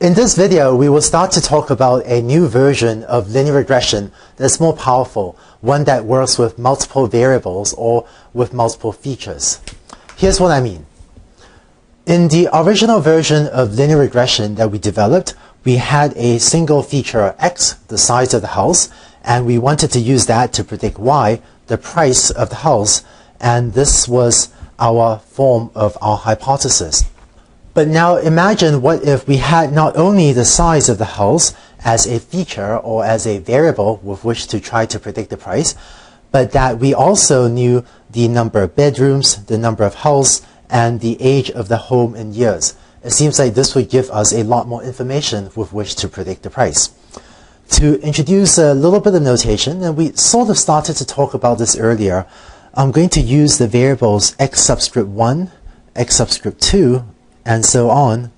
In this video, we will start to talk about a new version of linear regression that's more powerful, one that works with multiple variables or with multiple features. Here's what I mean. In the original version of linear regression that we developed, we had a single feature x, the size of the house, and we wanted to use that to predict y, the price of the house, and this was our form of our hypothesis. But now imagine what if we had not only the size of the house as a feature or as a variable with which to try to predict the price, but that we also knew the number of bedrooms, the number of houses, and the age of the home in years. It seems like this would give us a lot more information with which to predict the price. To introduce a little bit of notation, and we sort of started to talk about this earlier, I'm going to use the variables x subscript 1, x subscript 2, and so on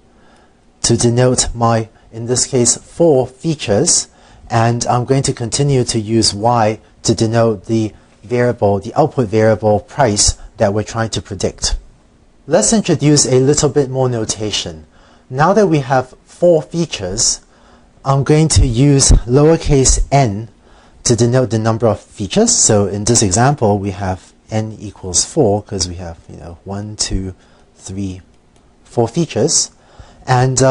to denote my, in this case, 4 features, and I'm going to continue to use y to denote the variable, the output variable price that we're trying to predict. Let's introduce a little bit more notation. Now that we have 4 features, I'm going to use lowercase n to denote the number of features. So in this example, we have n equals 4 because we have 1, 2, 3, 4 features, and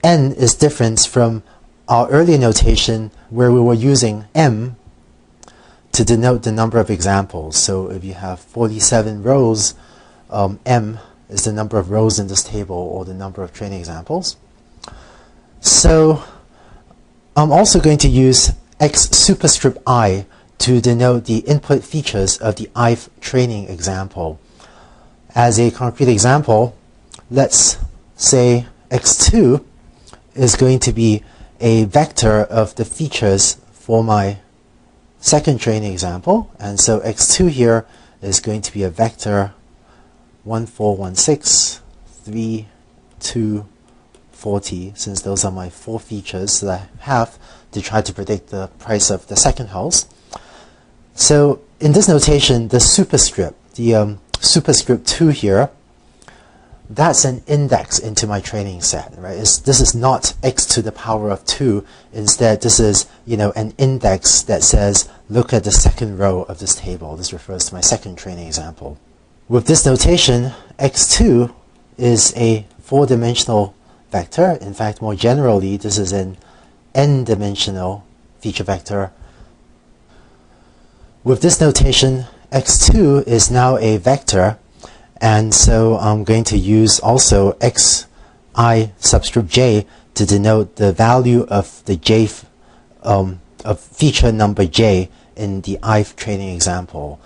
n is different from our earlier notation where we were using m to denote the number of examples. So if you have 47 rows, m is the number of rows in this table or the number of training examples. So I'm also going to use x superscript I to denote the input features of the ith training example. As a concrete example, let's say x2 is going to be a vector of the features for my second training example, and so x2 here is going to be a vector 1, 4, 1, 6, 3, 2, 40, since those are my 4 features that I have to try to predict the price of the second house. So in this notation, the superscript, the superscript 2 here, that's an index into my training set, right? This is not x to the power of 2. Instead, this is an index that says, look at the second row of this table. This refers to my second training example. With this notation, x2 is a 4-dimensional vector. In fact, more generally, this is an n-dimensional feature vector. With this notation, x2 is now a vector, and so I'm going to use also xi subscript j to denote the value of the j of feature number j in the ith training example.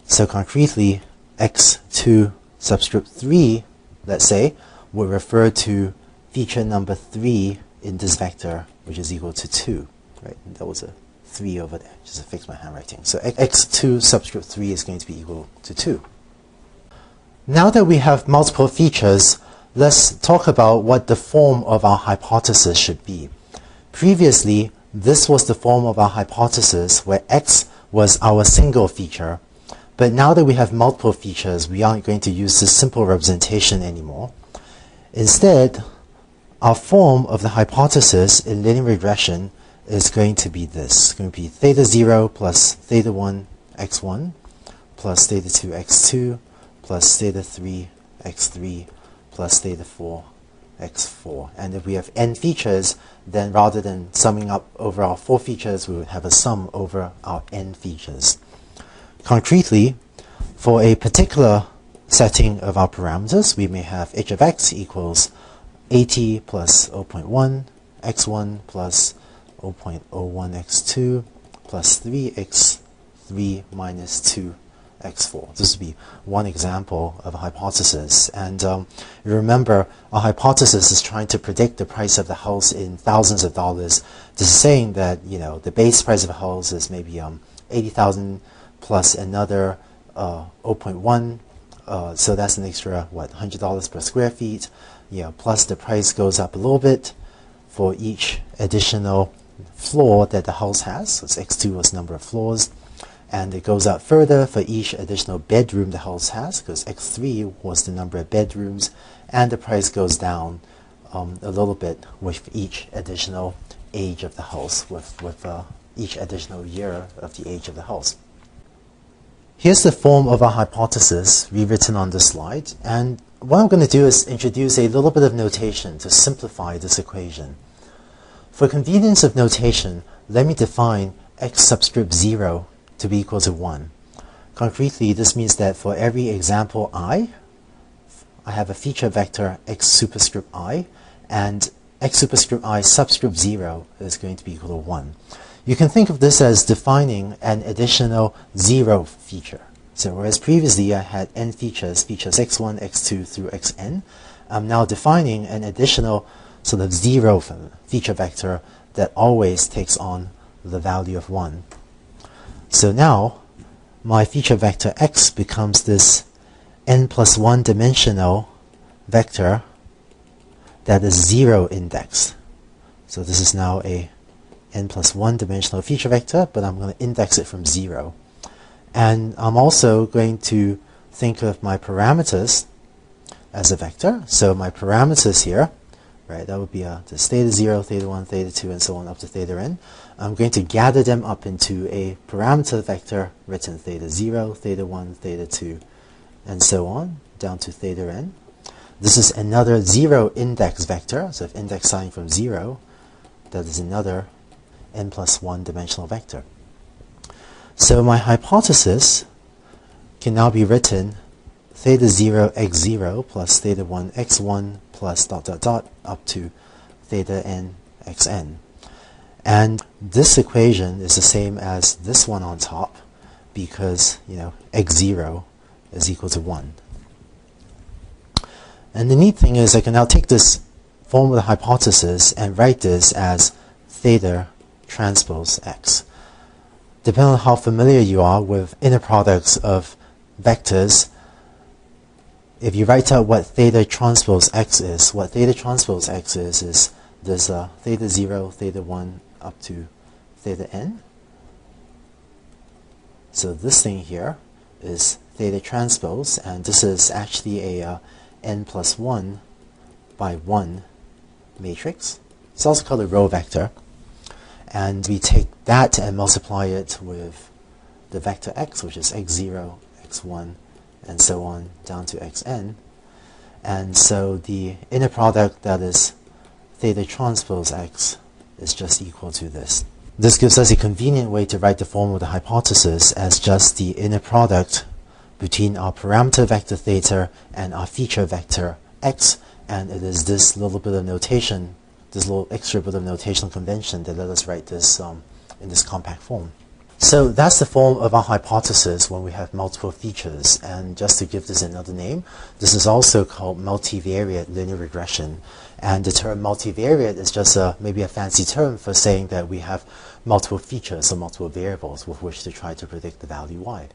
So concretely, x2 subscript 3, let's say, would refer to feature number 3 in this vector, which is equal to 2. Right? And that was a 3 over there, just to fix my handwriting. So x2 subscript 3 is going to be equal to 2. Now that we have multiple features, let's talk about what the form of our hypothesis should be. Previously, this was the form of our hypothesis where x was our single feature. But now that we have multiple features, we aren't going to use this simple representation anymore. Instead, our form of the hypothesis in linear regression is going to be this. It's going to be theta 0 plus theta 1 x1 plus theta 2 x2 plus theta 3 x3 plus theta 4 x4. And if we have n features, then rather than summing up over our 4 features, we would have a sum over our n features. Concretely, for a particular setting of our parameters, we may have h of x equals 80 plus 0.1 x1 plus 0.01 x2 plus 3x3 minus 2 x4. This would be one example of a hypothesis. And remember, a hypothesis is trying to predict the price of the house in thousands of dollars. This is saying that the base price of a house is maybe 80,000 plus another 0.1. So that's an extra $100 per square feet. Plus the price goes up a little bit for each additional floor that the house has. So x2 was number of floors. And it goes up further for each additional bedroom the house has, because x3 was the number of bedrooms, and the price goes down a little bit with each additional age of the house, with each additional year of the age of the house. Here's the form of our hypothesis rewritten on this slide, and what I'm going to do is introduce a little bit of notation to simplify this equation. For convenience of notation, let me define x subscript 0 to be equal to 1. Concretely, this means that for every example I have a feature vector x superscript I, and x superscript I subscript 0 is going to be equal to 1. You can think of this as defining an additional 0 feature. So whereas previously I had n features, features x1, x2 through xn, I'm now defining an additional sort of 0 feature vector that always takes on the value of 1. So now my feature vector x becomes this n plus 1 dimensional vector that is 0 indexed. So this is now a n plus 1 dimensional feature vector, but I'm going to index it from 0. And I'm also going to think of my parameters as a vector. So my parameters here, right, that would be this theta 0, theta 1, theta 2, and so on up to theta n. I'm going to gather them up into a parameter vector written theta 0, theta 1, theta 2, and so on, down to theta n. This is another 0 index vector, so if index starting from 0, that is another n plus 1 dimensional vector. So my hypothesis can now be written theta 0 x0 plus theta 1 x1 plus dot dot dot up to theta n xn. And this equation is the same as this one on top because, x0 is equal to 1. And the neat thing is I can now take this form of the hypothesis and write this as theta transpose x. Depending on how familiar you are with inner products of vectors, if you write out what theta transpose x is, what theta transpose x is this theta 0, theta 1 up to theta n. So this thing here is theta transpose, and this is actually a n plus 1 by 1 matrix. It's also called a row vector. And we take that and multiply it with the vector x, which is x0, x1, and so on down to xn. And so the inner product that is theta transpose x is just equal to this. This gives us a convenient way to write the form of the hypothesis as just the inner product between our parameter vector theta and our feature vector x, and it is this little bit of notation, this little extra bit of notational convention that let us write this in this compact form. So that's the form of our hypothesis when we have multiple features. And just to give this another name, this is also called multivariate linear regression. And the term multivariate is just maybe a fancy term for saying that we have multiple features or multiple variables with which to try to predict the value y.